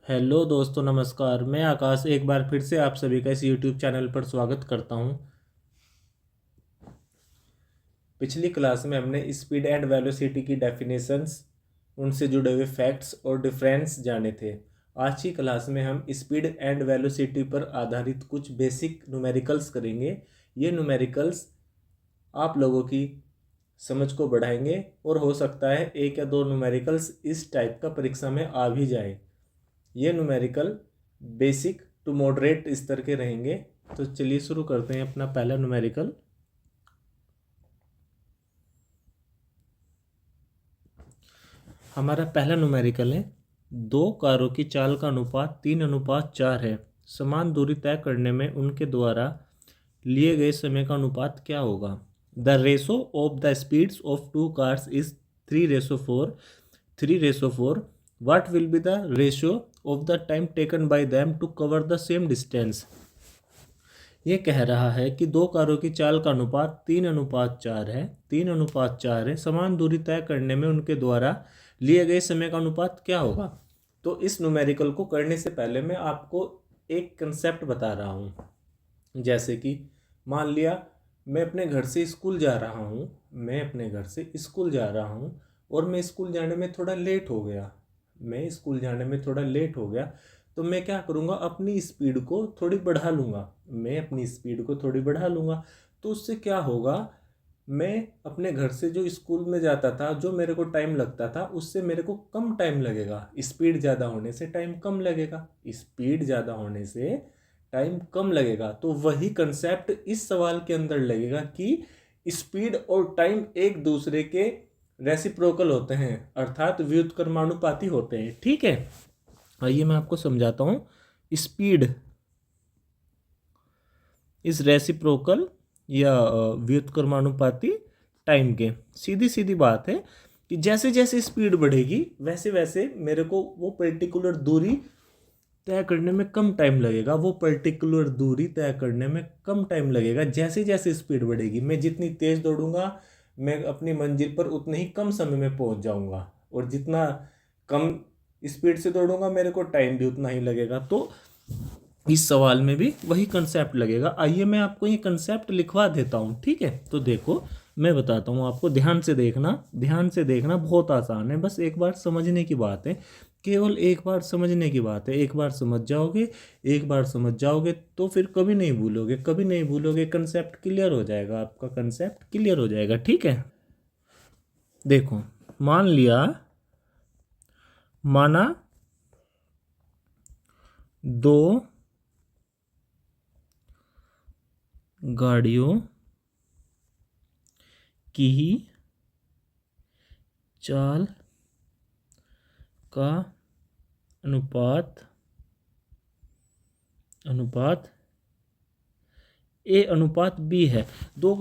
Hello दोस्तों, नमस्कार। मैं आकाश एक बार फिर से आप सभी का इस यूट्यूब चैनल पर स्वागत करता हूं। पिछली क्लास में हमने स्पीड एंड वेलोसिटी की डेफिनेशंस, उनसे जुड़े हुए फैक्ट्स और डिफरेंस जाने थे। आज की क्लास में हम स्पीड एंड वेलोसिटी पर आधारित कुछ बेसिक न्यूमेरिकल्स करेंगे। ये न्यूमेरिकल्स आप लोगों की समझ को बढ़ाएंगे और हो सकता है एक या दो न्यूमेरिकल्स इस टाइप का परीक्षा में आ भी जाए। ये न्यूमेरिकल बेसिक टू मॉडरेट स्तर के रहेंगे। तो चलिए शुरू करते हैं अपना पहला न्यूमेरिकल। हमारा पहला न्यूमेरिकल है, दो कारों की चाल का अनुपात 3:4 है। समान दूरी तय करने में उनके द्वारा लिए गए समय का अनुपात क्या होगा? The ratio of the speeds of two cars is 3:4। 3:4। What will be the ratio of the time taken by them to cover the same distance? ये कह रहा है कि दो कारों की चाल का अनुपात 3:4 है। 3:4 है। समान दूरी तय करने में उनके द्वारा लिए गए समय का अनुपात क्या होगा? तो इस न्यूमेरिकल को करने से पहले मैं आपको एक कंसेप्ट बता रहा हूँ। जैसे कि मान लिया मैं अपने घर से स्कूल जा रहा हूँ। और मैं स्कूल जाने में थोड़ा लेट हो गया। तो मैं क्या करूँगा, अपनी स्पीड को थोड़ी बढ़ा लूँगा। तो उससे क्या होगा, मैं अपने घर से जो स्कूल में जाता था, जो मेरे को टाइम लगता था, उससे मेरे को कम टाइम लगेगा। स्पीड ज़्यादा होने से टाइम कम लगेगा। तो वही कंसेप्ट इस सवाल के अंदर लगेगा कि स्पीड और टाइम एक दूसरे के रेसिप्रोकल होते हैं, अर्थात व्युत्क्रमानुपाती होते हैं। ठीक है, आइए मैं आपको समझाता हूँ। स्पीड इस रेसिप्रोकल या व्युत्क्रमानुपाती टाइम के। सीधी सीधी बात है कि जैसे जैसे स्पीड बढ़ेगी वैसे वैसे मेरे को वो पर्टिकुलर दूरी तय करने में कम टाइम लगेगा। जैसे जैसे स्पीड बढ़ेगी, मैं जितनी तेज दौड़ूंगा, मैं अपनी मंजिल पर उतने ही कम समय में पहुंच जाऊंगा। और जितना कम स्पीड से दौड़ूंगा, मेरे को टाइम भी उतना ही लगेगा। तो इस सवाल में भी वही कंसेप्ट लगेगा। आइए मैं आपको ये कंसेप्ट लिखवा देता हूँ। ठीक है, तो देखो मैं बताता हूँ आपको, ध्यान से देखना। बहुत आसान है, बस एक बार समझने की बात है। केवल एक बार समझने की बात है। एक बार समझ जाओगे तो फिर कभी नहीं भूलोगे। कंसेप्ट क्लियर हो जाएगा। ठीक है, देखो माना दो गाड़ियों की चाल का अनुपात A/B है। दो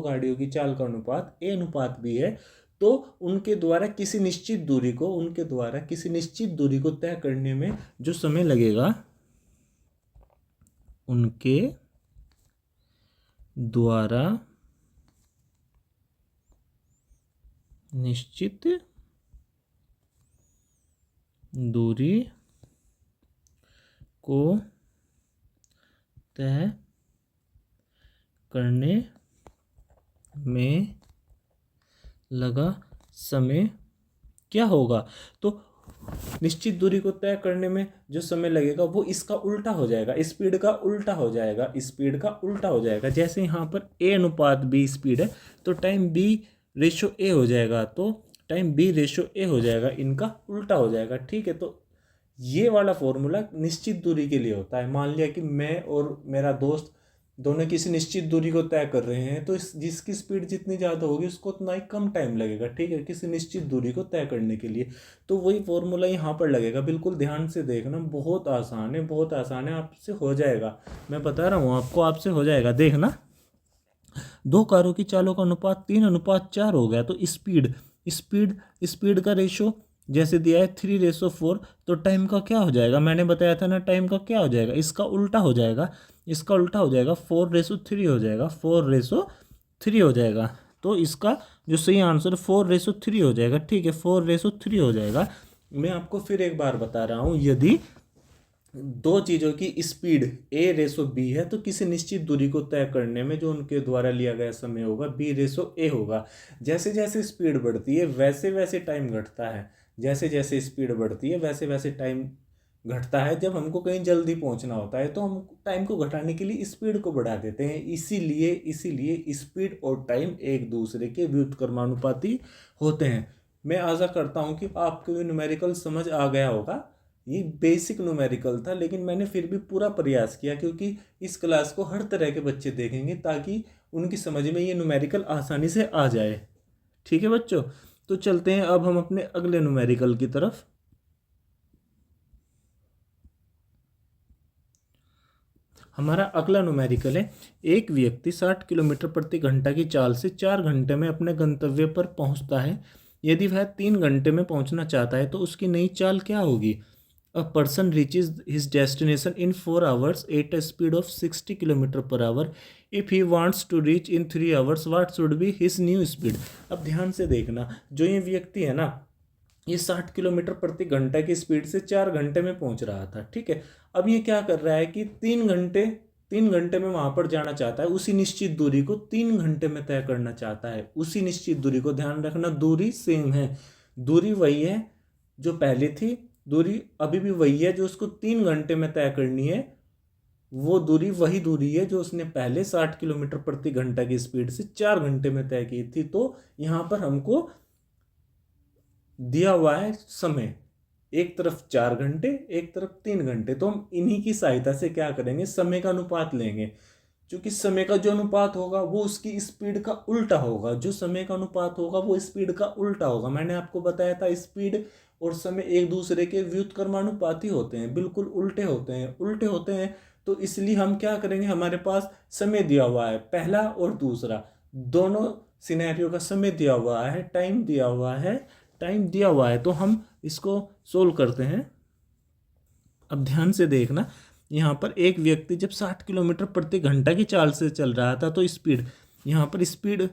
गाड़ियों की चाल का अनुपात A/B है। तो उनके द्वारा किसी निश्चित दूरी को तय करने में जो समय लगेगा, उनके द्वारा निश्चित दूरी को तय करने में लगा समय क्या होगा? तो निश्चित दूरी को तय करने में जो समय लगेगा वो इसका उल्टा हो जाएगा, स्पीड का उल्टा हो जाएगा। जैसे यहाँ पर A/B स्पीड है, तो टाइम B/A हो जाएगा। इनका उल्टा हो जाएगा। ठीक है, तो ये वाला फॉर्मूला निश्चित दूरी के लिए होता है। मान लिया कि मैं और मेरा दोस्त दोनों किसी निश्चित दूरी को तय कर रहे हैं, तो जिसकी स्पीड जितनी ज़्यादा होगी उसको उतना ही कम टाइम लगेगा। ठीक है, किसी निश्चित दूरी को तय करने के लिए। तो वही फॉर्मूला यहाँ पर लगेगा। बिल्कुल ध्यान से देखना, बहुत आसान है, आपसे हो जाएगा। मैं बता रहा हूँ आपको, आपसे हो जाएगा। देखना, दो कारों की चालों का अनुपात 3:4 हो गया। तो स्पीड का रेशो जैसे दिया है 3:4, तो टाइम का क्या हो जाएगा? मैंने बताया था ना, टाइम का क्या हो जाएगा? इसका उल्टा हो जाएगा। 4:3 हो जाएगा। 4:3 हो जाएगा। तो इसका जो सही आंसर 4:3 हो जाएगा। ठीक है, 4:3 हो जाएगा। मैं आपको फिर एक बार बता रहा हूँ, यदि दो चीज़ों की स्पीड ए रेसो बी है तो किसी निश्चित दूरी को तय करने में जो उनके द्वारा लिया गया समय होगा बी रेसो ए होगा। जैसे जैसे स्पीड बढ़ती है वैसे वैसे टाइम घटता है, जैसे जैसे स्पीड बढ़ती है वैसे वैसे टाइम घटता है। जब हमको कहीं जल्दी पहुंचना होता है तो हम टाइम को घटाने के लिए स्पीड को बढ़ा देते हैं। इसीलिए इसीलिए स्पीड और टाइम एक दूसरे के व्युत्क्रमानुपाती होते हैं। मैं आशा करता हूँ कि आपको ये न्यूमेरिकल समझ आ गया होगा। ये बेसिक न्यूमेरिकल था, लेकिन मैंने फिर भी पूरा प्रयास किया क्योंकि इस क्लास को हर तरह के बच्चे देखेंगे ताकि उनकी समझ में ये न्यूमेरिकल आसानी से आ जाए। ठीक है बच्चों, तो चलते हैं अब हम अपने अगले न्यूमेरिकल की तरफ। हमारा अगला न्यूमेरिकल है, एक व्यक्ति 60 किलोमीटर प्रति घंटा की चाल से 4 घंटे में अपने गंतव्य पर पहुंचता है। यदि वह 3 घंटे में पहुंचना चाहता है तो उसकी नई चाल क्या होगी? A person reaches his destination in 4 hours at a speed of 60 km per hour. If he wants to reach in 3 hours, what should be his new speed? अब ध्यान से देखना, जो ये व्यक्ति है ना, ये 60 किलोमीटर प्रति घंटा की स्पीड से 4 घंटे में पहुंच रहा था। ठीक है, अब ये क्या कर रहा है कि 3 घंटे में वहां पर जाना चाहता है। उसी निश्चित दूरी को 3 घंटे में तय करना चाहता है। उसी निश्चित दूरी को, ध्यान रखना, दूरी सेम है, दूरी वही है जो पहले थी, दूरी अभी भी वही है जो उसको 3 घंटे में तय करनी है। वो दूरी वही दूरी है जो उसने पहले 60 किलोमीटर प्रति घंटा की स्पीड से 4 घंटे में तय की थी। तो यहाँ पर हमको दिया हुआ है समय, एक तरफ 4 घंटे एक तरफ 3 घंटे, तो हम इन्हीं की सहायता से क्या करेंगे, समय का अनुपात लेंगे। क्योंकि समय का जो अनुपात होगा वो उसकी स्पीड का उल्टा होगा, जो समय का अनुपात होगा वो स्पीड का उल्टा होगा। मैंने आपको बताया था स्पीड और समय एक दूसरे के व्युत्क्रमानुपाती होते हैं, बिल्कुल उल्टे होते हैं, उल्टे होते हैं। तो इसलिए हम क्या करेंगे, हमारे पास समय दिया हुआ है, पहला और दूसरा दोनों सिनेरियो का समय दिया हुआ है, टाइम दिया हुआ है, टाइम दिया हुआ है, तो हम इसको सोल्व करते हैं। अब ध्यान से देखना, यहाँ पर एक व्यक्ति जब 60 किलोमीटर प्रति घंटा की चाल से चल रहा था तो स्पीड, यहाँ पर स्पीड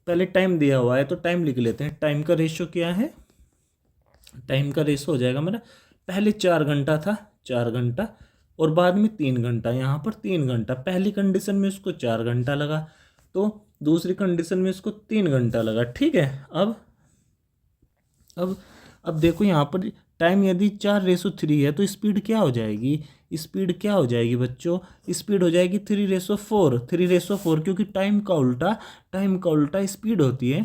पहले टाइम दिया हुआ है तो टाइम लिख लेते हैं। टाइम का रेशो क्या है, टाइम का रेशो हो जाएगा मेरा, पहले 4 घंटा था 4 घंटा और बाद में 3 घंटा, यहाँ पर 3 घंटा। पहली कंडीशन में उसको 4 घंटा लगा तो दूसरी कंडीशन में उसको 3 घंटा लगा। ठीक है, अब देखो यहाँ पर टाइम यदि 4:3 है तो स्पीड क्या हो जाएगी, स्पीड क्या हो जाएगी बच्चों, स्पीड हो जाएगी 3:4, 3:4, क्योंकि टाइम का उल्टा स्पीड होती है,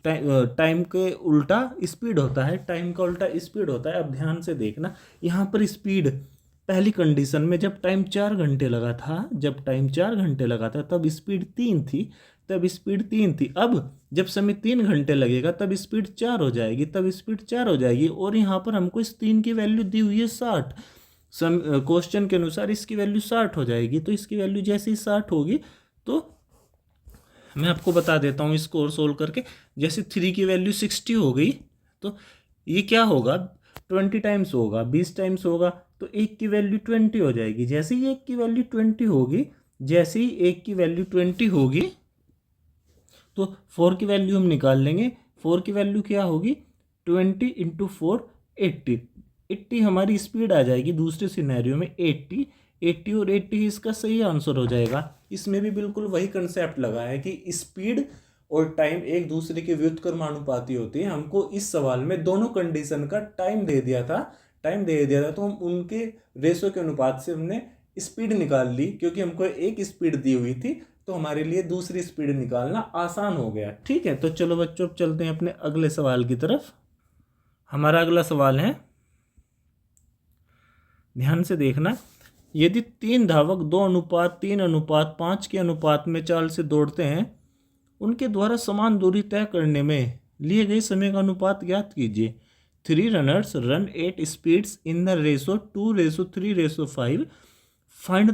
टाइम के उल्टा स्पीड होता है, टाइम का उल्टा स्पीड होता है। अब ध्यान से देखना, यहाँ पर स्पीड पहली कंडीशन में जब टाइम 4 घंटे लगा था, जब टाइम 4 घंटे लगा था तब स्पीड 3 थी, तब स्पीड 3 थी। अब जब समय 3 घंटे लगेगा तब स्पीड 4 हो जाएगी, तब स्पीड 4 हो जाएगी। और यहाँ पर हमको इस 3 की वैल्यू दी हुई है 60, क्वेश्चन के अनुसार इसकी वैल्यू 60 हो जाएगी। तो इसकी वैल्यू जैसे ही 60 होगी तो मैं आपको बता देता हूँ इसको और सोल्व करके। जैसे 3 की वैल्यू 60 हो गई तो ये क्या होगा, 20 टाइम्स होगा, 20 टाइम्स होगा, तो 1 की वैल्यू 20 हो जाएगी। जैसे ही 1 की वैल्यू 20 होगी, जैसे ही 1 की वैल्यू 20 होगी तो 4 की वैल्यू हम निकाल लेंगे। 4 की वैल्यू क्या होगी, 20 × 4 80, 80 हमारी स्पीड आ जाएगी। दूसरे सिनेरियो में 80 और 80 इसका सही आंसर हो जाएगा। इसमें भी बिल्कुल वही कंसेप्ट लगा है कि स्पीड और टाइम एक दूसरे के व्युत्क्रमानुपाती होती है। हमको इस सवाल में दोनों कंडीशन का टाइम दे दिया था, तो हम उनके रेशो के अनुपात से हमने स्पीड निकाल ली। क्योंकि हमको एक स्पीड दी हुई थी तो हमारे लिए दूसरी स्पीड निकालना आसान हो गया। ठीक है, तो चलो बच्चों अब चलते हैं अपने अगले सवाल की तरफ। हमारा अगला सवाल है, ध्यान से देखना, यदि 3 धावक 2:3:5 के अनुपात में चाल से दौड़ते हैं, उनके द्वारा समान दूरी तय करने में लिए गए समय का अनुपात ज्ञात कीजिए। 3 runners run 8 speeds in the ratio 2:3:5। Find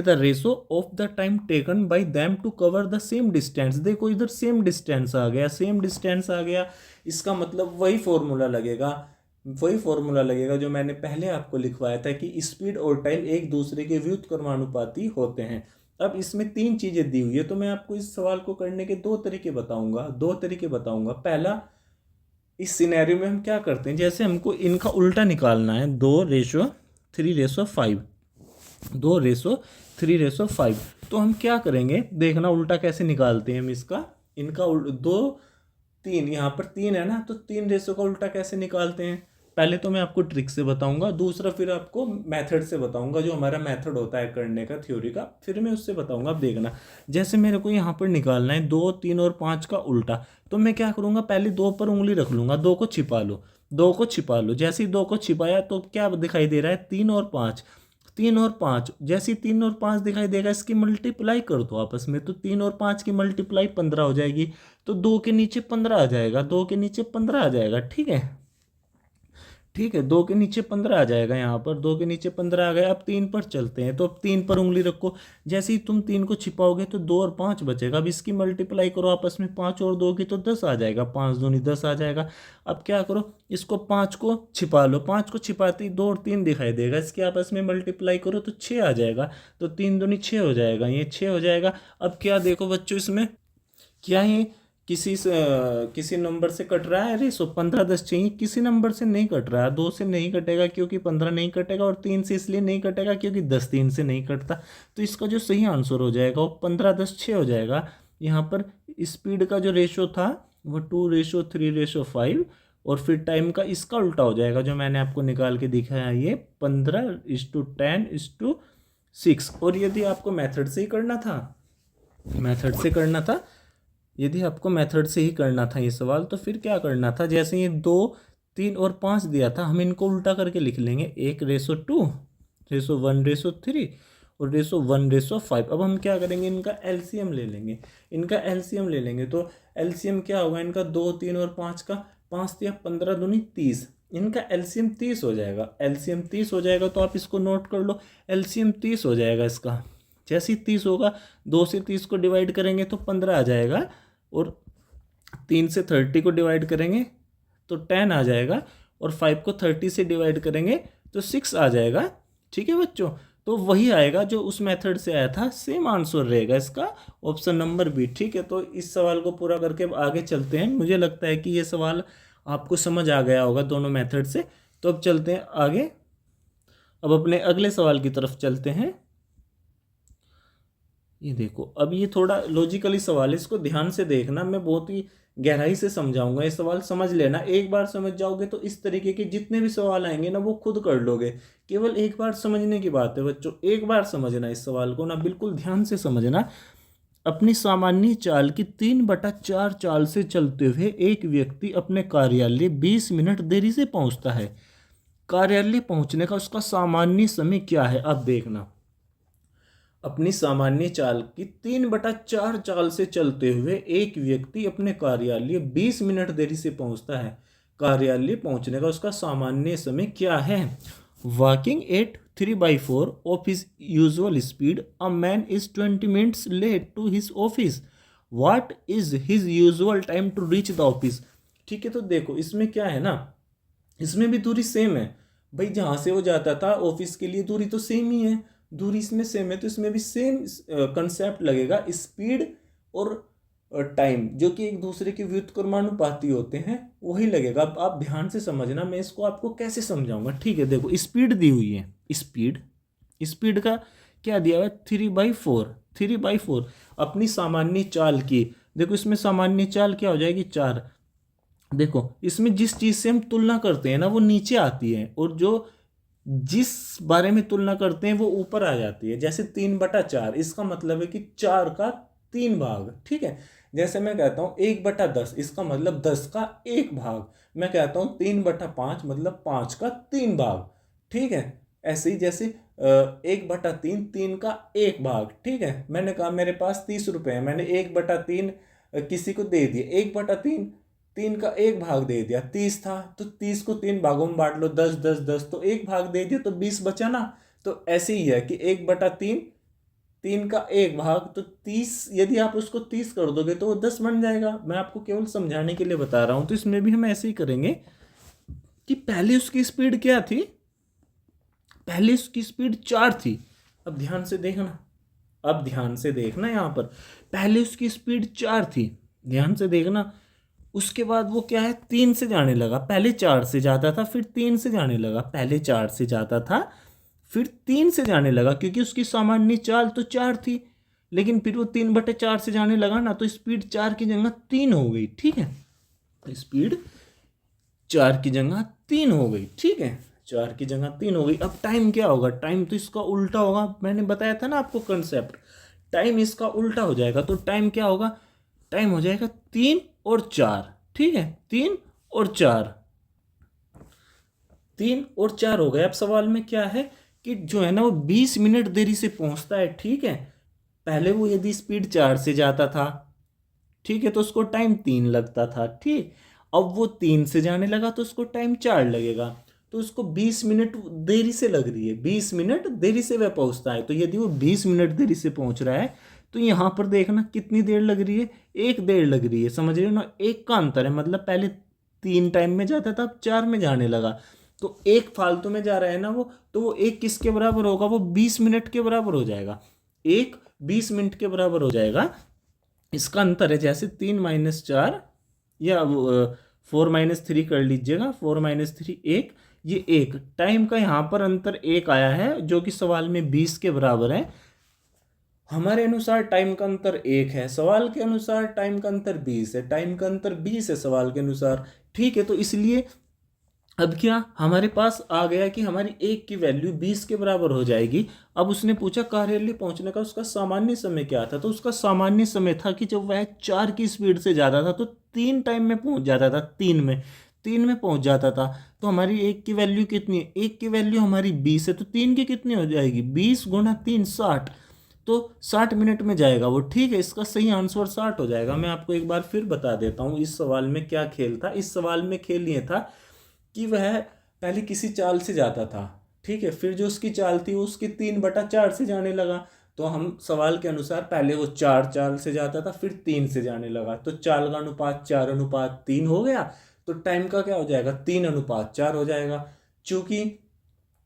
the ratio of the time taken by them to cover the same distance. देखो इधर सेम डिस्टेंस आ गया, इसका मतलब वही फॉर्मूला लगेगा जो मैंने पहले आपको लिखवाया था कि स्पीड और टाइम एक दूसरे के व्युत्क्रमानुपाती होते हैं। अब इसमें तीन चीज़ें दी हुई है, तो मैं आपको इस सवाल को करने के दो तरीके बताऊंगा। पहला, इस सिनेरियो में हम क्या करते हैं, जैसे हमको इनका उल्टा निकालना है, 2:3:5, 2:3:5, तो हम क्या करेंगे, देखना उल्टा कैसे निकालते हैं हम इसका। इनका दो तीन, यहाँ पर तीन है ना, तो 3 का उल्टा कैसे निकालते हैं, पहले तो मैं आपको ट्रिक से बताऊंगा, दूसरा फिर आपको मेथड से बताऊंगा, जो हमारा मेथड होता है करने का थ्योरी का, फिर मैं उससे बताऊंगा। अब देखना, जैसे मेरे को यहाँ पर निकालना है 2, 3 और 5 का उल्टा, तो मैं क्या करूँगा, पहले 2 पर उंगली रख लूँगा, 2 को छिपा लो, 2 को छिपा लो। जैसे ही 2 को छिपाया तो क्या दिखाई दे रहा है, 3 और 5, 3 और 5, जैसे 3 और 5 दिखाई देगा, इसकी मल्टीप्लाई कर दो आपस में, तो 3 और 5 की मल्टीप्लाई 15 हो जाएगी, तो 2 के नीचे 15 आ जाएगा, 2 के नीचे 15 आ जाएगा। ठीक है, ठीक है, 2 के नीचे 15 आ जाएगा, यहाँ पर 2 के नीचे 15 आ गया। अब 3 पर चलते हैं, तो अब 3 पर उंगली रखो, जैसे ही तुम 3 को छिपाओगे तो 2 और 5 बचेगा। अब इसकी मल्टीप्लाई करो आपस में, 5 और 2 की तो 10 आ जाएगा, 5 दूनी 10 आ जाएगा। अब क्या करो, इसको 5 को छिपा लो, 5 को छिपाते ही 2 और 3 दिखाई देगा, इसके आपस में मल्टीप्लाई करो तो 6 आ जाएगा, तो 3 दूनी 6 हो जाएगा, ये 6 हो जाएगा। अब क्या देखो बच्चों, इसमें क्या है, किसी नंबर से कट रहा है रेसो, 15-10 चाहिए, किसी नंबर से नहीं कट रहा है, 2 से नहीं कटेगा क्योंकि 15 नहीं कटेगा, और 3 से इसलिए नहीं कटेगा क्योंकि 10 3 से नहीं कटता। तो इसका जो सही आंसर हो जाएगा वो 15-10 6 हो जाएगा। यहाँ पर स्पीड का जो रेशो था वो 2:3:5, और फिर टाइम का इसका उल्टा हो जाएगा, जो मैंने आपको निकाल के दिखाया, ये 15:10:6। और यदि आपको मेथड से ही करना था, यदि आपको मेथड से ही करना था ये सवाल, तो फिर क्या करना था, जैसे ये 2, 3 और 5 दिया था, हम इनको उल्टा करके लिख लेंगे, 1:2, 1:3 और 1:5। अब हम क्या करेंगे, इनका एलसीएम ले लेंगे, तो एलसीएम क्या होगा इनका, 2, 3 और 5 का, 5 या 15 दूनी 30, इनका एलसीएम 30 हो जाएगा, एलसीएम 30 हो जाएगा। तो आप इसको नोट कर लो, एलसीएम 30 हो जाएगा इसका। जैसे ही 30 होगा, 2 से 30 को डिवाइड करेंगे तो 15 आ जाएगा, और 3 से 30 को डिवाइड करेंगे तो 10 आ जाएगा, और 5 को 30 से डिवाइड करेंगे तो 6 आ जाएगा। ठीक है बच्चों, तो वही आएगा जो उस मेथड से आया था, सेम आंसर रहेगा इसका, ऑप्शन नंबर बी। ठीक है, तो इस सवाल को पूरा करके आगे चलते हैं। मुझे लगता है कि ये सवाल आपको समझ आ गया होगा दोनों मेथड से। तो अब चलते हैं आगे, अब अपने अगले सवाल की तरफ चलते हैं। ये देखो, अब ये थोड़ा लॉजिकली सवाल है, इसको ध्यान से देखना, मैं बहुत ही गहराई से समझाऊंगा, ये सवाल समझ लेना। एक बार समझ जाओगे तो इस तरीके के जितने भी सवाल आएंगे ना वो खुद कर लोगे, केवल एक बार समझने की बात है बच्चों, एक बार समझना इस सवाल को ना, बिल्कुल ध्यान से समझना। अपनी सामान्य चाल की 3/4 चाल से चलते हुए एक व्यक्ति अपने कार्यालय 20 मिनट देरी से पहुंचता है। कार्यालय पहुंचने का उसका सामान्य समय क्या है। अब देखना, अपनी सामान्य चाल की 3/4 चाल से चलते हुए एक व्यक्ति अपने कार्यालय 20 मिनट देरी से पहुंचता है। कार्यालय पहुंचने का उसका सामान्य समय क्या है। Walking at 3/4 of his usual speed, a man is 20 minutes late to his office. What is his usual time to reach the office. ठीक है, तो देखो इसमें क्या है ना, इसमें भी दूरी सेम है भाई, जहां से वो जाता था ऑफिस के लिए दूरी तो सेम ही है, दूरी इसमें सेम है, तो इसमें भी सेम कंसेप्ट लगेगा, स्पीड और टाइम जो कि एक दूसरे के व्युत्क्रमानुपाती होते हैं वही लगेगा। अब आप ध्यान से समझना, मैं इसको आपको कैसे समझाऊंगा। ठीक है, देखो स्पीड दी हुई है, स्पीड का क्या दिया हुआ है, 3/4 अपनी सामान्य चाल की। देखो इसमें सामान्य चाल क्या हो जाएगी, 4। देखो इसमें जिस चीज से हम तुलना करते हैं ना वो नीचे आती है, और जो जिस बारे में तुलना करते हैं वो ऊपर आ जाती है। जैसे 3/4, इसका मतलब है कि 4 का 3 भाग। ठीक है, जैसे मैं कहता हूँ 1/10, इसका मतलब 10 का 1 भाग। मैं कहता हूँ 3/5 मतलब 5 का 3 भाग। ठीक है, ऐसे ही जैसे 1/3 3 का 1 भाग। ठीक है, मैंने कहा मेरे पास 30 रुपए है, मैंने 1/3 किसी को दे दिए, 1/3 3 का 1 भाग दे दिया, 30 था तो 30 को 3 भागों में बांट लो, 10 10 10, तो 1 भाग दे दिया तो 20 बचा ना। तो ऐसे ही है कि 1/3 3 का 1 भाग, तो 30 यदि आप उसको 30 कर दोगे तो वो 10 बन जाएगा। मैं आपको केवल समझाने के लिए बता रहा हूं। तो इसमें भी हम ऐसे ही करेंगे कि पहले उसकी स्पीड क्या थी, पहले उसकी स्पीड 4 थी। अब ध्यान से देखना, अब ध्यान से देखना, यहाँ पर पहले उसकी स्पीड 4 थी, ध्यान से देखना। उसके बाद वो क्या है, 3 से जाने लगा। पहले 4 से जाता था, फिर 3 से जाने लगा। पहले 4 से जाता था, फिर 3 से जाने लगा, क्योंकि उसकी सामान्य चाल तो 4 थी। लेकिन फिर वो 3/4 से जाने लगा ना, तो स्पीड 4 की जगह 3 हो गई। ठीक है, स्पीड 4 की जगह 3 हो गई। ठीक है, 4 की जगह 3 हो गई। अब टाइम क्या होगा, टाइम तो इसका उल्टा होगा। मैंने बताया था ना आपको कंसेप्ट, टाइम इसका उल्टा हो जाएगा। तो टाइम क्या होगा, टाइम हो जाएगा 3 और 4। ठीक है, 3 और 4, 3 और 4 हो गए। अब सवाल में क्या है कि जो है ना वो 20 मिनट देरी से पहुंचता है। ठीक है, पहले वो यदि स्पीड 4 से जाता था, ठीक है, तो उसको टाइम 3 लगता था। ठीक, अब वो 3 से जाने लगा तो उसको टाइम 4 लगेगा। तो उसको 20 मिनट देरी से लग रही है, 20 मिनट देरी से वह पहुंचता है। तो यदि वो 20 मिनट देरी से पहुंच रहा है, तो यहाँ पर देखना कितनी देर लग रही है, 1 देर लग रही है। समझ रहे हो ना, 1 का अंतर है। मतलब पहले 3 टाइम में जाता था, अब 4 में जाने लगा। तो 1 फालतू में जा रहा है ना वो, तो वो 1 किसके बराबर होगा, वो 20 मिनट के बराबर हो जाएगा। 1 20 मिनट के बराबर हो जाएगा। इसका अंतर है, जैसे 3 - 4 या 4 - 3 कर लीजिएगा, 4 - 3 1, ये 1 टाइम का यहाँ पर अंतर 1 आया है, जो कि सवाल में 20 के बराबर है। हमारे अनुसार टाइम का अंतर 1 है, सवाल के अनुसार टाइम का अंतर 20 है। टाइम का अंतर 20 है सवाल के अनुसार। ठीक है, तो इसलिए अब क्या हमारे पास आ गया कि हमारी 1 की वैल्यू 20 के बराबर हो जाएगी। अब उसने पूछा कार्यालय पहुंचने का उसका सामान्य समय क्या था, तो उसका सामान्य समय था कि जब वह 4 की स्पीड से जाता था तो 3 टाइम में पहुंच जाता था, 3 में पहुंच जाता था। तो हमारी 1 की वैल्यू कितनी है, 1 की वैल्यू हमारी 20 है, तो 3 की कितनी हो जाएगी, 20 × 3 60। तो 60 मिनट में जाएगा वो। ठीक है, इसका सही आंसर 60 हो जाएगा। मैं आपको एक बार फिर बता देता हूँ इस सवाल में क्या खेल था। इस सवाल में खेल ये था कि वह पहले किसी चाल से जाता था। ठीक है, फिर जो उसकी चाल थी वो उसकी 3/4 से जाने लगा। तो हम सवाल के अनुसार पहले वो 4 चाल से जाता था, फिर 3 से जाने लगा, तो चाल का अनुपात 4:3 हो गया। तो टाइम का क्या हो जाएगा, 3:4 हो जाएगा। चूंकि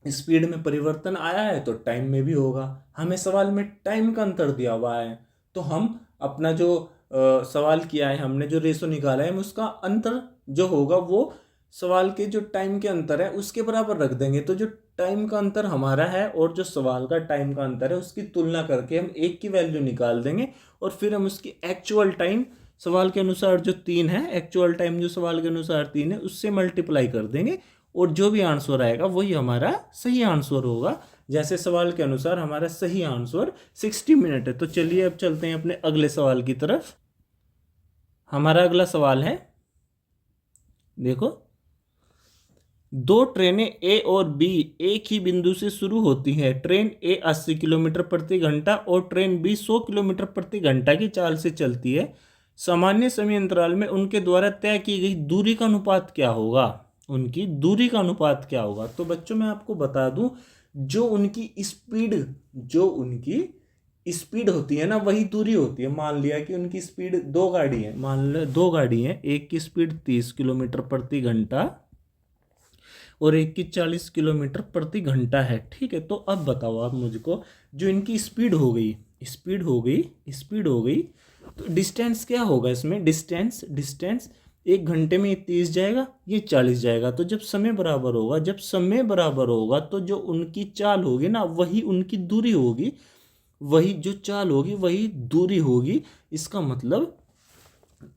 स्पीड में परिवर्तन आया है तो टाइम में भी होगा। हमें सवाल में टाइम का अंतर दिया हुआ है, तो हम अपना जो सवाल किया है, हमने जो रेशो निकाला है, हम उसका अंतर जो होगा वो सवाल के जो टाइम के अंतर है उसके बराबर रख देंगे। तो जो टाइम का अंतर हमारा है और जो सवाल का टाइम का अंतर है उसकी तुलना करके हम 1 की वैल्यू निकाल देंगे, और फिर हम उसकी एक्चुअल टाइम सवाल के अनुसार जो 3 है, एक्चुअल टाइम जो सवाल के अनुसार 3 है, उससे मल्टीप्लाई कर देंगे, और जो भी आंसर आएगा वही हमारा सही आंसर होगा। जैसे सवाल के अनुसार हमारा सही आंसर 60 मिनट है। तो चलिए अब चलते हैं अपने अगले सवाल की तरफ। हमारा अगला सवाल है, देखो, 2 ट्रेनें ए और बी एक ही बिंदु से शुरू होती हैं। ट्रेन ए 80 किलोमीटर प्रति घंटा और ट्रेन बी 100 किलोमीटर प्रति घंटा की चाल से चलती है। सामान्य समय अंतराल में उनके द्वारा तय की गई दूरी का अनुपात क्या होगा, उनकी दूरी का अनुपात क्या होगा। तो बच्चों मैं आपको बता दूं, जो उनकी स्पीड होती है ना, वही दूरी होती है। मान लिया कि उनकी स्पीड 2 गाड़ी है, मान लो 2 गाड़ी है, एक की स्पीड 30 किलोमीटर प्रति घंटा और एक की 40 किलोमीटर प्रति घंटा है। ठीक है, तो अब बताओ आप मुझको, जो इनकी स्पीड हो गई, तो डिस्टेंस क्या होगा इसमें, डिस्टेंस 1 घंटे में ये 30 जाएगा, ये 40 जाएगा। तो जब समय बराबर होगा तो जो उनकी चाल होगी ना, वही उनकी दूरी होगी, वही जो चाल होगी वही दूरी होगी। इसका मतलब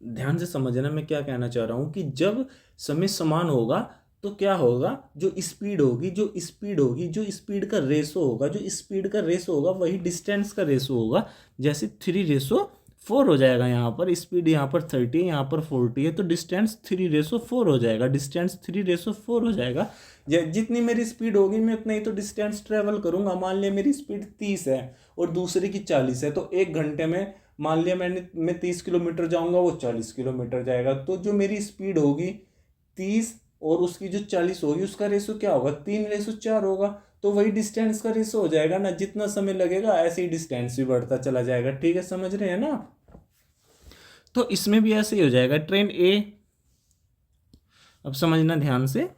ध्यान से समझना मैं क्या कहना चाह रहा हूं, कि जब समय समान होगा तो क्या होगा, जो स्पीड का रेशो होगा वही डिस्टेंस का रेशो होगा। जैसे 3:4 हो जाएगा। यहाँ पर स्पीड यहाँ पर 30 है, यहाँ पर 40 है, तो डिस्टेंस 3:4 हो जाएगा। जितनी मेरी स्पीड होगी मैं उतना ही तो डिस्टेंस ट्रेवल करूंगा। मान लिया मेरी स्पीड 30 है और दूसरे की 40 है, तो 1 घंटे में मान लिया मैं 30 किलोमीटर जाऊंगा, वो 40 किलोमीटर जाएगा। तो जो मेरी स्पीड होगी 30 और उसकी जो 40 होगी, उसका रेशो क्या होगा, 3:4 होगा। तो वही डिस्टेंस का रेशो हो जाएगा ना, जितना समय लगेगा ऐसे ही डिस्टेंस भी बढ़ता चला जाएगा। ठीक है, समझ रहे हैं ना। तो इसमें भी ऐसे ही हो जाएगा। ट्रेन ए, अब समझना ध्यान से,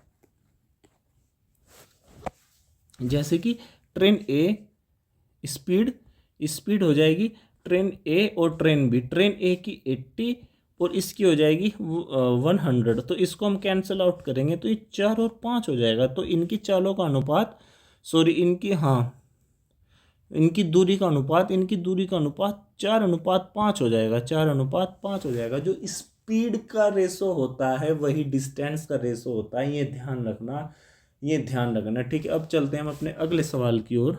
जैसे कि ट्रेन ए स्पीड स्पीड हो जाएगी ट्रेन ए और ट्रेन बी, ट्रेन ए की 80 और इसकी हो जाएगी 100, तो इसको हम कैंसिल आउट करेंगे तो ये 4 और 5 हो जाएगा। तो इनकी चालों का अनुपात, सॉरी इनकी, हाँ इनकी दूरी का अनुपात, 4:5 हो जाएगा, 4:5 हो जाएगा। जो स्पीड का रेशो होता है वही डिस्टेंस का रेशो होता है, ये ध्यान रखना, ये ध्यान रखना, ठीक है। अब चलते हैं हम अपने अगले सवाल की ओर।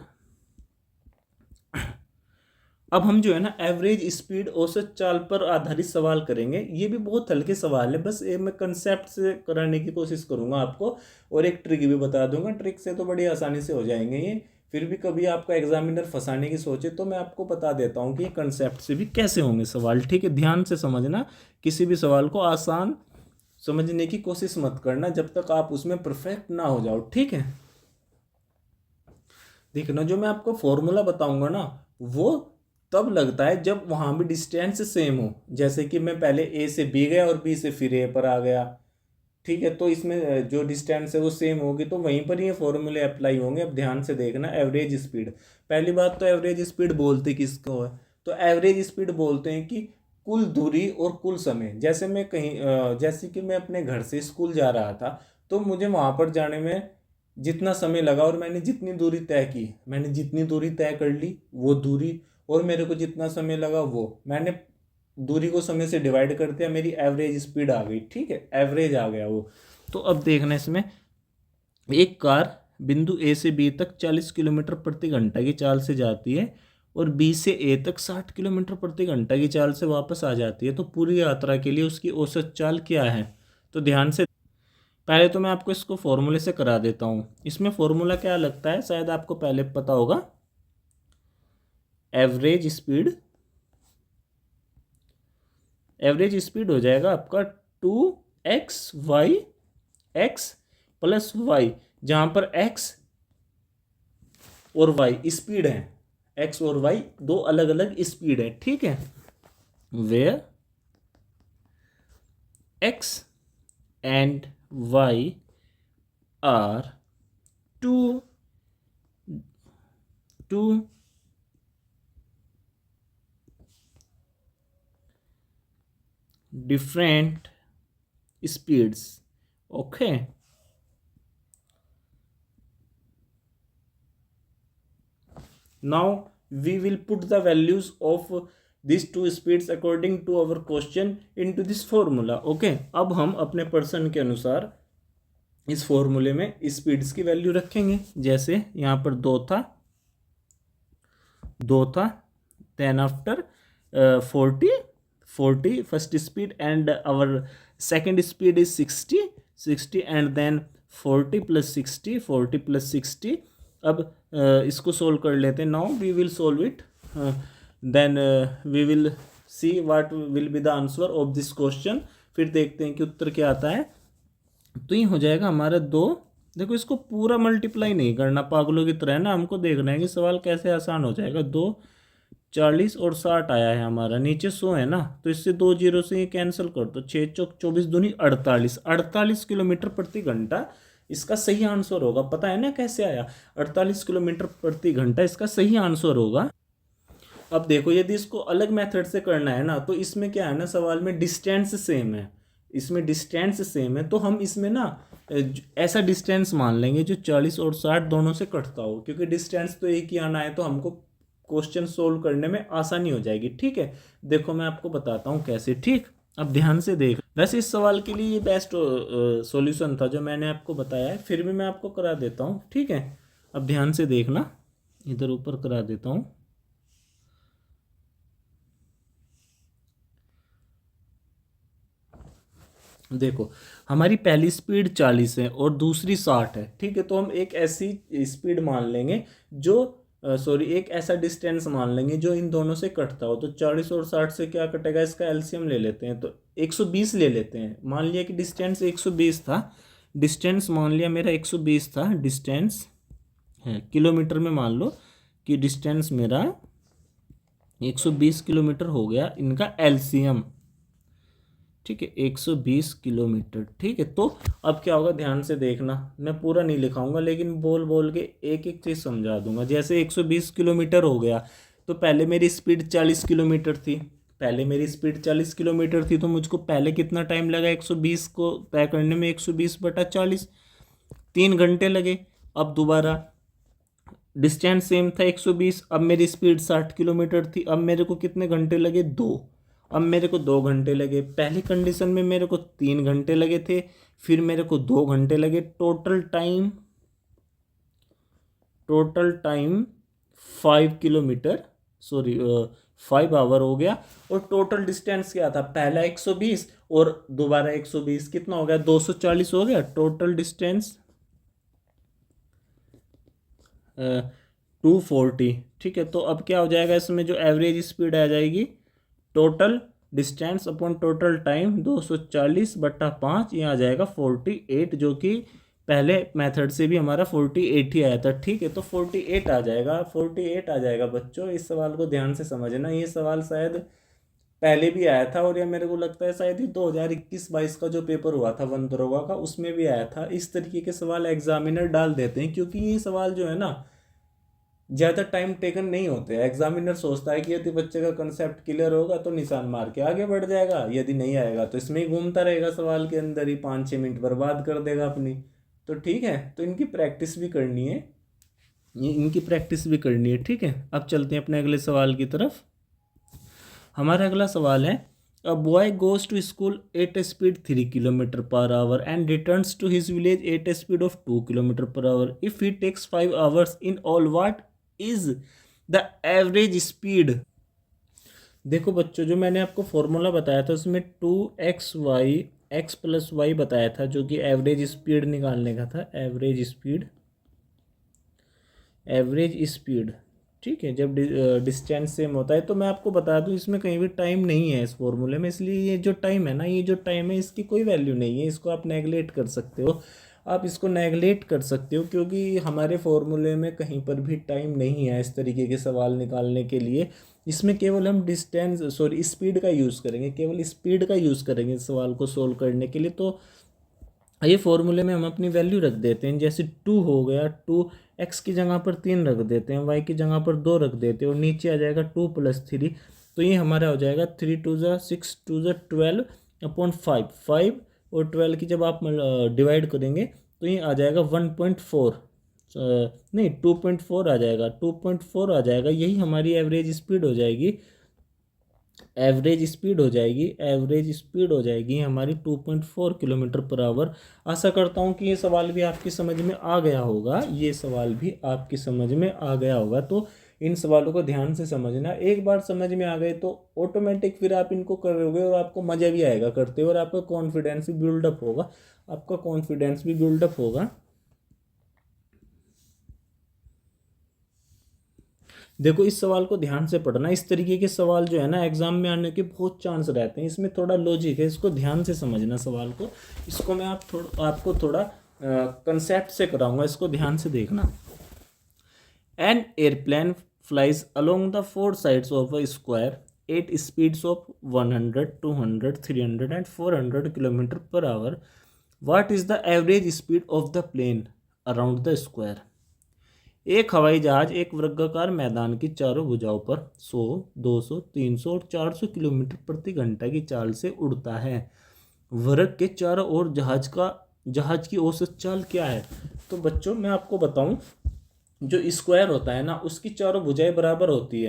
अब हम जो है ना एवरेज स्पीड औसत चाल पर आधारित सवाल करेंगे। ये भी बहुत हल्के सवाल है, बस ये मैं कंसेप्ट से कराने की कोशिश करूंगा आपको, और एक ट्रिक भी बता दूंगा। ट्रिक से तो बड़ी आसानी से हो जाएंगे ये, फिर भी कभी आपका एग्जामिनर फंसाने की सोचे तो मैं आपको बता देता हूँ कि ये कंसेप्ट से भी कैसे होंगे सवाल, ठीक है। ध्यान से समझना, किसी भी सवाल को आसान समझने की कोशिश मत करना जब तक आप उसमें परफेक्ट ना हो जाओ, ठीक है। देखना, जो मैं आपको फॉर्मूला बताऊंगा ना वो तब लगता है जब वहां भी डिस्टेंस सेम हो। जैसे कि मैं पहले ए से बी गया और बी से फिर ए पर आ गया, ठीक है, तो इसमें जो डिस्टेंस है वो सेम होगी, तो वहीं पर ये फॉर्मूले अप्लाई होंगे। अब ध्यान से देखना, एवरेज स्पीड, पहली बात तो एवरेज स्पीड बोलते किसको है, तो एवरेज स्पीड बोलते हैं कि कुल दूरी और कुल समय। जैसे मैं कहीं जैसे कि मैं अपने घर से स्कूल जा रहा था, तो मुझे वहां पर जाने में जितना समय लगा और मैंने जितनी दूरी तय की, मैंने जितनी दूरी तय कर ली वो दूरी, और मेरे को जितना समय लगा वो मैंने दूरी को समय से डिवाइड कर दिया, मेरी एवरेज स्पीड आ गई, ठीक है, एवरेज आ गया वो। तो अब देखना, इसमें एक कार बिंदु ए से बी तक 40 किलोमीटर प्रति घंटा की चाल से जाती है और बी से ए तक 60 किलोमीटर प्रति घंटा की चाल से वापस आ जाती है, तो पूरी यात्रा के लिए उसकी औसत चाल क्या है। तो ध्यान से, पहले तो मैं आपको इसको फॉर्मूले से करा देता हूँ। इसमें फॉर्मूला क्या लगता है, शायद आपको पहले पता होगा। एवरेज स्पीड, एवरेज स्पीड हो जाएगा आपका 2x प्लस वाई, जहां पर x और y स्पीड है, x और y दो अलग अलग स्पीड है, ठीक है। Where x and y are two different speeds, okay। Now we will put the values of these two speeds according to our question into this formula, okay। अब हम अपने पर्सन के अनुसार इस फॉर्मूले में स्पीड्स की वैल्यू रखेंगे। जैसे यहाँ पर दो था, then after 40 first speed and hour second speed is 60 and then 40 + 60। अब इसको सोल्व कर लेते हैं। Now we will solve it, then we will see what will be the answer of this question. फिर देखते हैं कि उत्तर क्या आता है। तो ये हो जाएगा हमारा 2। देखो, इसको पूरा मल्टीप्लाई नहीं करना पागलों की तरह ना, हमको देखना है कि सवाल कैसे आसान हो जाएगा। 2 40 और 60 आया है हमारा, नीचे 100 है ना, तो इससे 2 जीरो से ये कैंसिल कर दो। 6 चौक 24 दूनी 48 किलोमीटर प्रति घंटा इसका सही आंसर होगा। पता है ना कैसे आया, 48 किलोमीटर प्रति घंटा इसका सही आंसर होगा। अब देखो, यदि इसको अलग मेथड से करना है ना, तो इसमें क्या है ना, सवाल में डिस्टेंस सेम है, इसमें डिस्टेंस सेम है, तो हम इसमें ना ऐसा डिस्टेंस मान लेंगे जो 40 और 60 दोनों से कटता हो, क्योंकि डिस्टेंस तो एक ही आना है, तो हमको क्वेश्चन सोल्व करने में आसानी हो जाएगी, ठीक है। देखो मैं आपको बताता हूँ कैसे, ठीक। अब ध्यान से देख, वैसे इस सवाल के लिए ये बेस्ट सॉल्यूशन था जो मैंने आपको बताया है, फिर भी मैं आपको करा देता हूँ, ठीक है। अब ध्यान से देखना, इधर ऊपर करा देता हूँ। देखो, हमारी पहली स्पीड 40 है और दूसरी 60 है, ठीक है। तो हम एक ऐसी स्पीड मान लेंगे जो एक ऐसा डिस्टेंस मान लेंगे जो इन दोनों से कटता हो। तो 40 और 60 से क्या कटेगा, इसका एलसीएम ले लेते हैं, तो 120 ले लेते हैं। मान लिया कि डिस्टेंस 120 था, डिस्टेंस मान लिया मेरा 120 था, डिस्टेंस है किलोमीटर में, मान लो कि डिस्टेंस मेरा 120 किलोमीटर हो गया, इनका एलसीएम, ठीक है, 120 किलोमीटर, ठीक है। तो अब क्या होगा, ध्यान से देखना, मैं पूरा नहीं लिखाऊंगा लेकिन बोल बोल के एक एक चीज़ समझा दूंगा। जैसे 120 किलोमीटर हो गया, तो पहले मेरी स्पीड 40 किलोमीटर थी, पहले मेरी स्पीड 40 किलोमीटर थी, तो मुझको पहले कितना टाइम लगा 120 को तय करने में? 120/40, 3 घंटे लगे। अब दोबारा डिस्टेंस सेम था 120, अब मेरी स्पीड 60 किलोमीटर थी, अब मेरे को कितने घंटे लगे? 2। अब मेरे को 2 घंटे लगे। पहली कंडीशन में मेरे को 3 घंटे लगे थे, फिर मेरे को 2 घंटे लगे। Total time 5 kilometre, sorry 5 hour हो गया। और टोटल डिस्टेंस क्या था? पहला 120 और दोबारा 120, कितना हो गया? 240 हो गया टोटल डिस्टेंस, 240। ठीक है, तो अब क्या हो जाएगा इसमें? जो एवरेज स्पीड आ जाएगी, total distance upon total time 240/5, ये आ जाएगा 48, जो कि पहले मेथड से भी हमारा 48 ही आया था। ठीक है, तो 48 आ जाएगा, 48 आ जाएगा बच्चों। इस सवाल को ध्यान से समझना, ये सवाल शायद पहले भी आया था, और ये मेरे को लगता है शायद ही 2021-22 का जो पेपर हुआ था वन दरोगा का, उसमें भी आया था। इस तरीके के सवाल एग्जामिनर डाल देते हैं, क्योंकि ये सवाल जो है ना ज़्यादा टाइम टेकन नहीं होते। एग्जामिनर सोचता है कि यदि बच्चे का कंसेप्ट क्लियर होगा तो निशान मार के आगे बढ़ जाएगा, यदि नहीं आएगा तो इसमें ही घूमता रहेगा, सवाल के अंदर ही 5-6 मिनट बर्बाद कर देगा अपनी। तो ठीक है, तो इनकी प्रैक्टिस भी करनी है, ये इनकी प्रैक्टिस भी करनी है। ठीक है, अब चलते हैं अपने अगले सवाल की तरफ। हमारा अगला सवाल है, a boy goes to school at a speed 3 kilometre per hour and returns to his village at a speed of 2 kilometre per hour. If he takes 5 hours in all, what is the average speed? देखो बच्चों, जो मैंने आपको formula बताया था उसमें 2xy x+y बताया था, जो कि एवरेज स्पीड निकालने का था। एवरेज स्पीड, ठीक है, जब डिस्टेंस सेम होता है। तो मैं आपको बता दूं, इसमें कहीं भी टाइम नहीं है इस फॉर्मूले में, इसलिए ये जो टाइम है ना, ये जो टाइम है इसकी कोई वैल्यू नहीं है, इसको आप नेगलेक्ट कर सकते हो। आप इसको नेगलेक्ट कर सकते हो, क्योंकि हमारे फॉर्मूले में कहीं पर भी टाइम नहीं है इस तरीके के सवाल निकालने के लिए। इसमें केवल हम स्पीड का यूज़ करेंगे, केवल स्पीड का यूज़ करेंगे इस सवाल को सोल्व करने के लिए। तो ये फॉर्मूले में हम अपनी वैल्यू रख देते हैं, जैसे 2 हो गया, 2 x की जगह पर 3 रख देते हैं, y की जगह पर 2 रख देते हैं, और नीचे आ जाएगा 2+3। तो ये हमारा हो जाएगा 3×2 = 6, 2 = 12/5। 5 और 12 की जब आप डिवाइड करेंगे तो ये आ जाएगा 1.4, नहीं 2.4 आ जाएगा, 2.4 आ जाएगा। यही हमारी एवरेज स्पीड हो जाएगी, हमारी 2.4 किलोमीटर पर आवर। आशा करता हूँ कि ये सवाल भी आपकी समझ में आ गया होगा, तो इन सवालों को ध्यान से समझना। एक बार समझ में आ गए तो ऑटोमेटिक फिर आप इनको करोगे और आपको मज़ा भी आएगा करते हुए, और आपका कॉन्फिडेंस भी बिल्डअप होगा। देखो, इस सवाल को ध्यान से पढ़ना। इस तरीके के सवाल जो है ना एग्जाम में आने के बहुत चांस रहते हैं, इसमें थोड़ा लॉजिक है, इसको ध्यान से समझना सवाल को। इसको मैं आपको थोड़ा कंसेप्ट से कराऊंगा, इसको ध्यान से देखना। An aeroplane flies along the 4 sides of a square at speeds of 100, 200, 300 and 400 kilometre per hour. What is the average speed of the plane around the square? एक हवाई जहाज एक वर्गाकार मैदान की चारों भुजाओं पर 100, 200, 300 और 400 किलोमीटर प्रति घंटा की चाल से उड़ता है। वर्ग के चारों ओर जहाज की औसत चाल क्या है? तो बच्चों, मैं आपको बताऊं, जो स्क्वायर होता है ना, उसकी चारों भुजाएं बराबर होती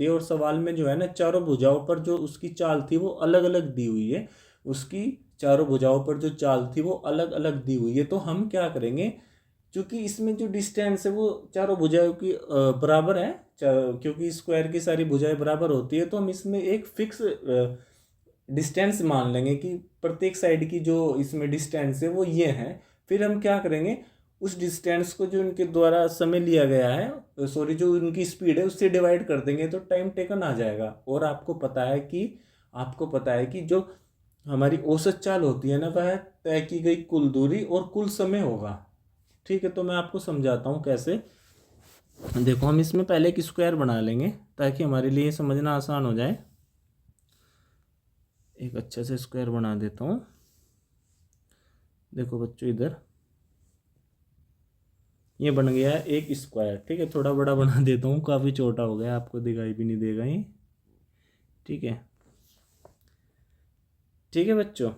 है, और सवाल में जो है ना चारों भुजाओं पर जो उसकी चाल थी वो अलग अलग दी हुई है, उसकी चारों भुजाओं पर जो चाल थी वो अलग अलग दी हुई है। तो हम क्या करेंगे, क्योंकि इसमें जो डिस्टेंस है वो चारों भुजाओं की बराबर है, क्योंकि स्क्वायर की सारी भुजाएं बराबर होती है, तो हम इसमें एक फिक्स डिस्टेंस मान लेंगे कि प्रत्येक साइड की जो इसमें डिस्टेंस है वो ये है। फिर हम क्या करेंगे, उस डिस्टेंस को जो उनके द्वारा समय लिया गया है, जो उनकी स्पीड है उससे डिवाइड कर देंगे, तो टाइम टेकन आ जाएगा। और आपको पता है कि जो हमारी औसत चाल होती है ना, वह तय की गई कुल दूरी और कुल समय होगा। ठीक है, तो मैं आपको समझाता हूँ कैसे। देखो, हम इसमें पहले एक स्क्वायर बना लेंगे ताकि हमारे लिए समझना आसान हो जाए। एक अच्छा से स्क्वायर बना देता हूँ। देखो बच्चों, इधर ये बन गया है एक स्क्वायर। ठीक है, थोड़ा बड़ा बना देता हूँ, काफ़ी छोटा हो गया, आपको दिखाई भी नहीं देगा ये। ठीक है, ठीक है बच्चों।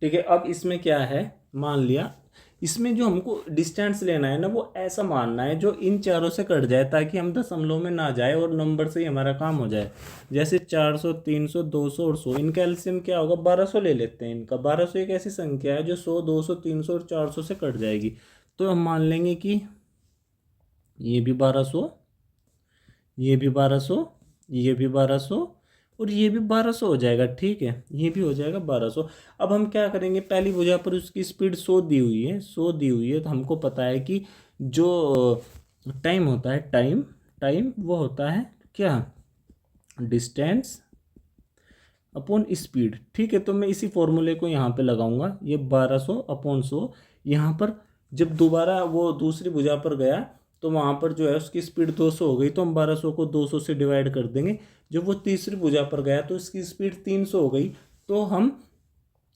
ठीक है, अब इसमें क्या है, मान लिया इसमें जो हमको डिस्टेंस लेना है ना, वो ऐसा मानना है जो इन चारों से कट जाए, ताकि हम दशमलव में ना जाए और नंबर से ही हमारा काम हो जाए। जैसे 400, 300, 200 और 100, इनका एलसीएम क्या होगा, 1200 ले लेते हैं इनका। 1200 एक ऐसी संख्या है जो 100, 200, 300 और 400 से कट जाएगी। तो हम मान लेंगे कि ये भी 1200, ये भी 1200, ये भी 1200 और ये भी 1200 हो जाएगा। ठीक है, ये भी हो जाएगा 1200। अब हम क्या करेंगे, पहली भुजा पर उसकी स्पीड 100 दी हुई है, 100 दी हुई है, तो हमको पता है कि जो टाइम होता है, टाइम टाइम वो होता है क्या, डिस्टेंस अपॉन स्पीड। ठीक है, तो मैं इसी फॉर्मूले को यहाँ पे लगाऊंगा, ये 1200 अपॉन 100। यहाँ पर जब दोबारा वो दूसरी भुजा पर गया तो वहाँ पर जो है उसकी स्पीड 200 हो गई, तो हम 1200 को 200 से डिवाइड कर देंगे। जब वो तीसरी भुजा पर गया तो इसकी स्पीड 300 हो गई, तो हम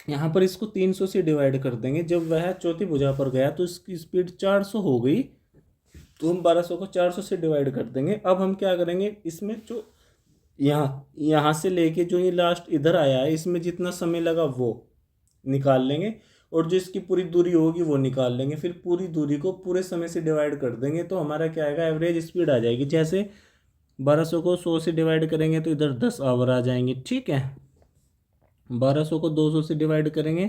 यहाँ पर इसको 300 से डिवाइड कर देंगे। जब वह चौथी भुजा पर गया तो इसकी स्पीड 400 हो गई, तो हम 1200 को 400 से डिवाइड कर देंगे। अब हम क्या करेंगे, इसमें जो यहाँ से लेके जो ये लास्ट इधर आया है, इसमें जितना समय लगा वो निकाल लेंगे, और जो इसकी पूरी दूरी होगी वो निकाल लेंगे। फिर पूरी दूरी को पूरे समय से डिवाइड कर देंगे, तो हमारा क्या आएगा, एवरेज स्पीड आ जाएगी। जैसे 1200 को 100 से डिवाइड करेंगे तो इधर 10 आवर आ जाएंगे। ठीक है, 1200 को 200 से डिवाइड करेंगे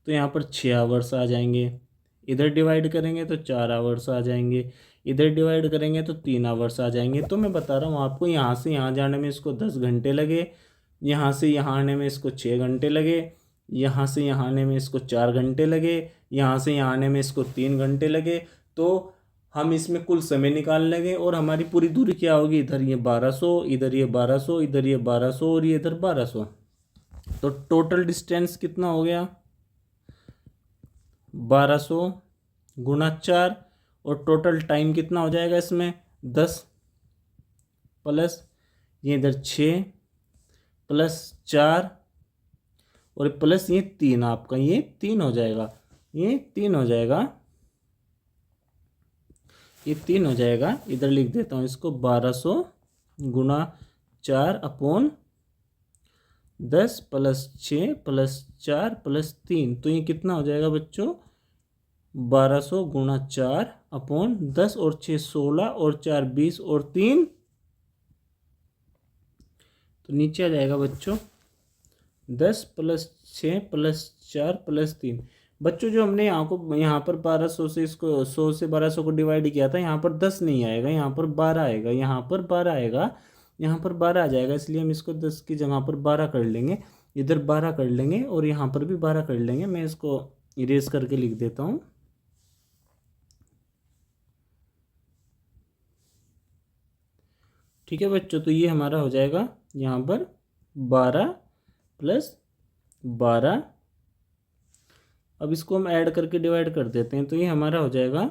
तो यहाँ पर 6 आवर्स आ जाएंगे। इधर डिवाइड करेंगे तो 4 आवर्स आ जाएंगे। इधर डिवाइड करेंगे तो 3 आवर्स आ जाएंगे। तो मैं बता रहा हूँ आपको, यहाँ से यहाँ जाने में इसको 10 घंटे लगे, यहाँ से यहाँ आने में इसको 6 घंटे लगे, यहाँ से यहाँ आने में इसको 4 घंटे लगे, यहाँ से यहाँ आने में इसको 3 घंटे लगे। तो हम इसमें कुल समय निकाल लेंगे और हमारी पूरी दूरी क्या होगी, इधर ये 1200, इधर ये 1200, इधर ये 1200 और ये इधर 1200। तो टोटल डिस्टेंस कितना हो गया, 1200 गुणा 4, और टोटल टाइम कितना हो जाएगा इसमें, 10 प्लस ये इधर 6 प्लस 4 और प्लस ये 3, आपका ये 3 हो जाएगा, ये 3 हो जाएगा, ये 3 हो जाएगा। इधर लिख देता हूँ इसको, 1200 गुणा 4 अपॉन 10 प्लस 6 प्लस 4 प्लस 3, तो ये कितना हो जाएगा बच्चों, 1200 गुणा 4 अपॉन 10 और 6 16 और 4 20 और 3, तो नीचे आ जाएगा बच्चों 10 प्लस 6 प्लस 4 प्लस 3। बच्चों जो हमने यहाँ पर 1200 से इसको 100 से 1200 को डिवाइड किया था, यहाँ पर 10 नहीं आएगा, यहाँ पर 12 आएगा, यहाँ पर 12 आएगा, यहाँ पर 12 आ जाएगा, इसलिए हम इसको 10 की जगह पर 12 कर लेंगे, इधर 12 कर लेंगे और यहाँ पर भी 12 कर लेंगे। मैं इसको इरेज करके लिख देता हूँ। ठीक है बच्चों, तो ये हमारा हो जाएगा यहाँ पर 12 प्लस 12। अब इसको हम ऐड करके डिवाइड कर देते हैं, तो ये हमारा हो जाएगा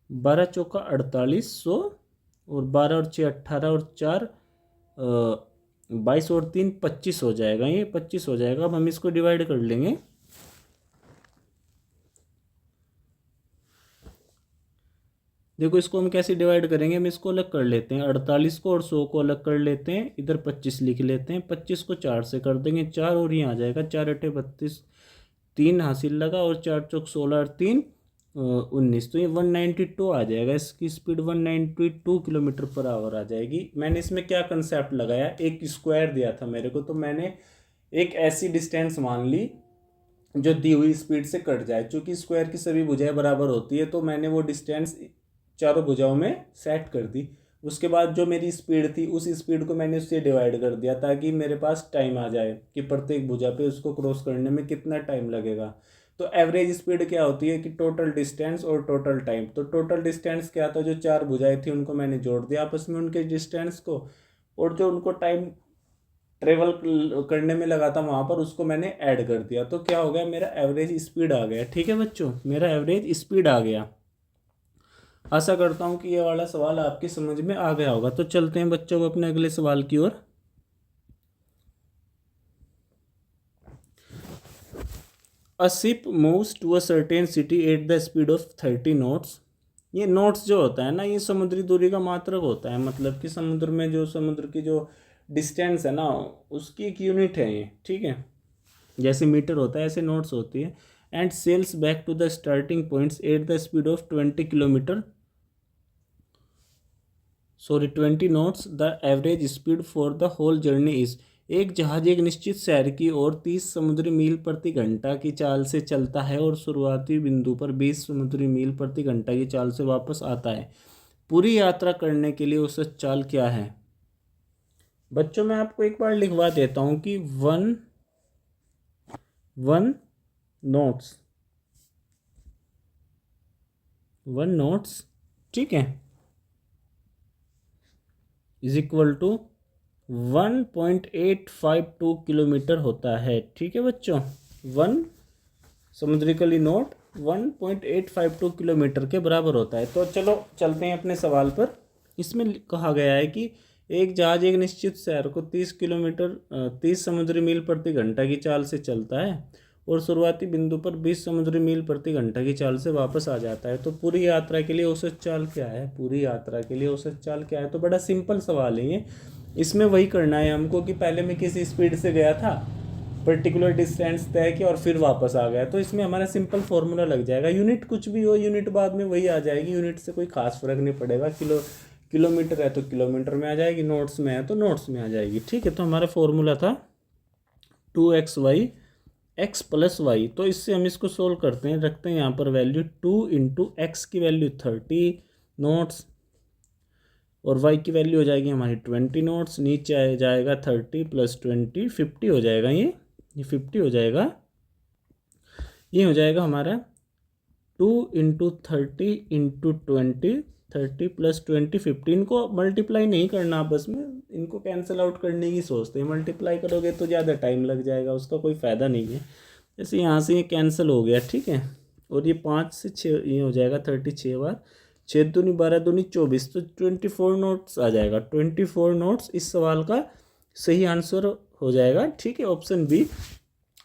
12 चौका 4800 और 12 और 6 18 और 4 22 और 3 25 हो जाएगा, ये 25 हो जाएगा। अब हम इसको डिवाइड कर लेंगे। देखो इसको हम कैसे डिवाइड करेंगे, हम इसको अलग कर लेते हैं, 48 को और 100 को अलग कर लेते हैं, इधर 25 लिख लेते हैं, 25 को 4 से कर देंगे, 4 और ये आ जाएगा, 4 8 32, 3 हासिल लगा और 4 चौक 16 और 3 19, तो ये 192 आ जाएगा। इसकी स्पीड 192 किलोमीटर पर आवर आ जाएगी। मैंने इसमें क्या कंसेप्ट लगाया, एक स्क्वायर दिया था मेरे को, तो मैंने एक ऐसी डिस्टेंस मान ली जो दी हुई स्पीड से कट जाए। चूँकि स्क्वायर की सभी भुजाएं बराबर होती है, तो मैंने वो डिस्टेंस चारों भुजाओं में सेट कर दी। उसके बाद जो मेरी स्पीड थी, उस स्पीड को मैंने उससे डिवाइड कर दिया, ताकि मेरे पास टाइम आ जाए कि प्रत्येक भुजा पे उसको क्रॉस करने में कितना टाइम लगेगा। तो एवरेज स्पीड क्या होती है कि टोटल डिस्टेंस और टोटल टाइम। तो टोटल डिस्टेंस क्या था, जो 4 भुजाएं थी उनको मैंने जोड़ दिया आपस में उनके डिस्टेंस को, और जो उनको टाइम ट्रेवल करने में लगा था वहाँ पर, उसको मैंने ऐड कर दिया। तो क्या हो गया, मेरा एवरेज स्पीड आ गया। ठीक है बच्चों, मेरा एवरेज स्पीड आ गया। आशा करता हूँ कि ये वाला सवाल आपकी समझ में आ गया होगा। तो चलते हैं बच्चों अपने अगले सवाल की ओर। A ship moves to a certain city at the speed of 30 knots. ये नॉट्स जो होता है ना, ये समुद्री दूरी का मात्रक होता है, मतलब कि समुद्र में जो समुद्र की जो डिस्टेंस है ना, उसकी एक यूनिट है ये, ठीक है। जैसे मीटर होता है ऐसे नॉट्स होती है। And sails back to the starting points at the speed of 20 knots. The average speed for the whole journey is. एक जहाज एक निश्चित शहर की ओर 30 समुद्री मील प्रति घंटा की चाल से चलता है और शुरुआती बिंदु पर 20 समुद्री मील प्रति घंटा की चाल से वापस आता है। पूरी यात्रा करने के लिए औसत चाल क्या है? बच्चों मैं आपको एक बार लिखवा देता हूँ कि वन नोट्स, ठीक है, इज इक्वल टू 1.852 किलोमीटर होता है, ठीक है बच्चों। वन समुद्रिकली नोट 1.852 किलोमीटर के बराबर होता है। तो चलो चलते हैं अपने सवाल पर। इसमें कहा गया है कि एक जहाज एक निश्चित शहर को 30 समुद्री मील प्रति घंटा की चाल से चलता है और शुरुआती बिंदु पर 20 समुद्री मील प्रति घंटा की चाल से वापस आ जाता है। तो पूरी यात्रा के लिए औसत चाल क्या है? पूरी यात्रा के लिए औसत चाल क्या है? तो बड़ा सिंपल सवाल है ये। इसमें वही करना है हमको कि पहले मैं किसी स्पीड से गया था, पर्टिकुलर डिस्टेंस तय किया और फिर वापस आ गया, तो इसमें हमारा सिंपल फॉर्मूला लग जाएगा। यूनिट कुछ भी हो, यूनिट बाद में वही आ जाएगी, यूनिट से कोई खास फर्क नहीं पड़ेगा। किलोमीटर है तो किलोमीटर में आ जाएगी, नोट्स में है तो नोट्स में आ जाएगी, ठीक है। तो हमारा फॉर्मूला था 2xy x प्लस वाई। तो इससे हम इसको सोल्व करते हैं, रखते हैं यहाँ पर वैल्यू 2 × x की वैल्यू 30 नोट्स और y की वैल्यू हो जाएगी हमारी 20 नोट्स। नीचे आ जाएगा 30 + 20 50 हो जाएगा, ये 50 हो जाएगा। ये हो जाएगा हमारा 2 × 30 × 20, 30 + 20 50। इनको मल्टीप्लाई नहीं करना आपस में, इनको कैंसिल आउट करने की सोचते हैं। मल्टीप्लाई करोगे तो ज़्यादा टाइम लग जाएगा, उसका कोई फ़ायदा नहीं है। जैसे यहाँ से ये कैंसिल हो गया, ठीक है। और ये 5 से 6 ये हो जाएगा 36 बार, 6 दूनी 12 दूनी 24, तो 24 नोट्स आ जाएगा। 24 नोट्स इस सवाल का सही आंसर हो जाएगा, ठीक है, ऑप्शन बी।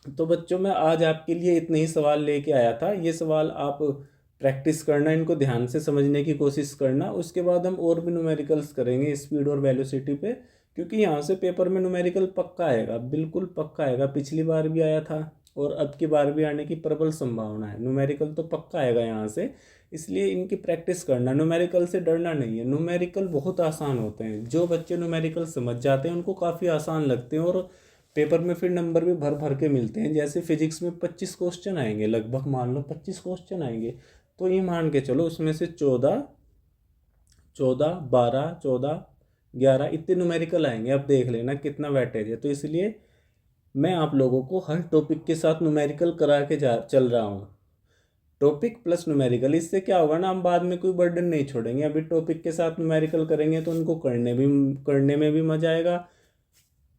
तो बच्चों मैं आज आपके लिए इतने ही सवाल लेके आया था। ये सवाल आप प्रैक्टिस करना, इनको ध्यान से समझने की कोशिश करना। उसके बाद हम और भी न्यूमेरिकल्स करेंगे स्पीड और वेलोसिटी पे, क्योंकि यहाँ से पेपर में न्यूमेरिकल पक्का आएगा, बिल्कुल पक्का आएगा। पिछली बार भी आया था और अब की बार भी आने की प्रबल संभावना है। न्यूमेरिकल तो पक्का आएगा यहाँ से, इसलिए इनकी प्रैक्टिस करना। न्यूमेरिकल से डरना नहीं है, न्यूमेरिकल बहुत आसान होते हैं। जो बच्चे न्यूमेरिकल समझ जाते हैं उनको काफ़ी आसान लगते हैं और पेपर में फिर नंबर भी भर भर के मिलते हैं। जैसे फिजिक्स में 25 क्वेश्चन आएंगे लगभग, मान लो 25 क्वेश्चन आएंगे, तो ये मान के चलो उसमें से 14, 12, 14, 11 इतने न्यूमेरिकल आएंगे। अब देख लेना कितना वेटेज है। तो इसलिए मैं आप लोगों को हर टॉपिक के साथ न्यूमेरिकल करा के चल रहा हूँ। टॉपिक प्लस न्यूमेरिकल, इससे क्या होगा ना, हम बाद में कोई बर्डन नहीं छोड़ेंगे। अभी टॉपिक के साथ न्यूमेरिकल करेंगे तो उनको करने में भी मजा आएगा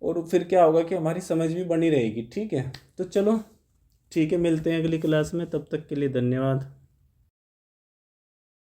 और फिर क्या होगा कि हमारी समझ भी बनी रहेगी, ठीक है। तो चलो ठीक है, मिलते हैं अगली क्लास में, तब तक के लिए धन्यवाद।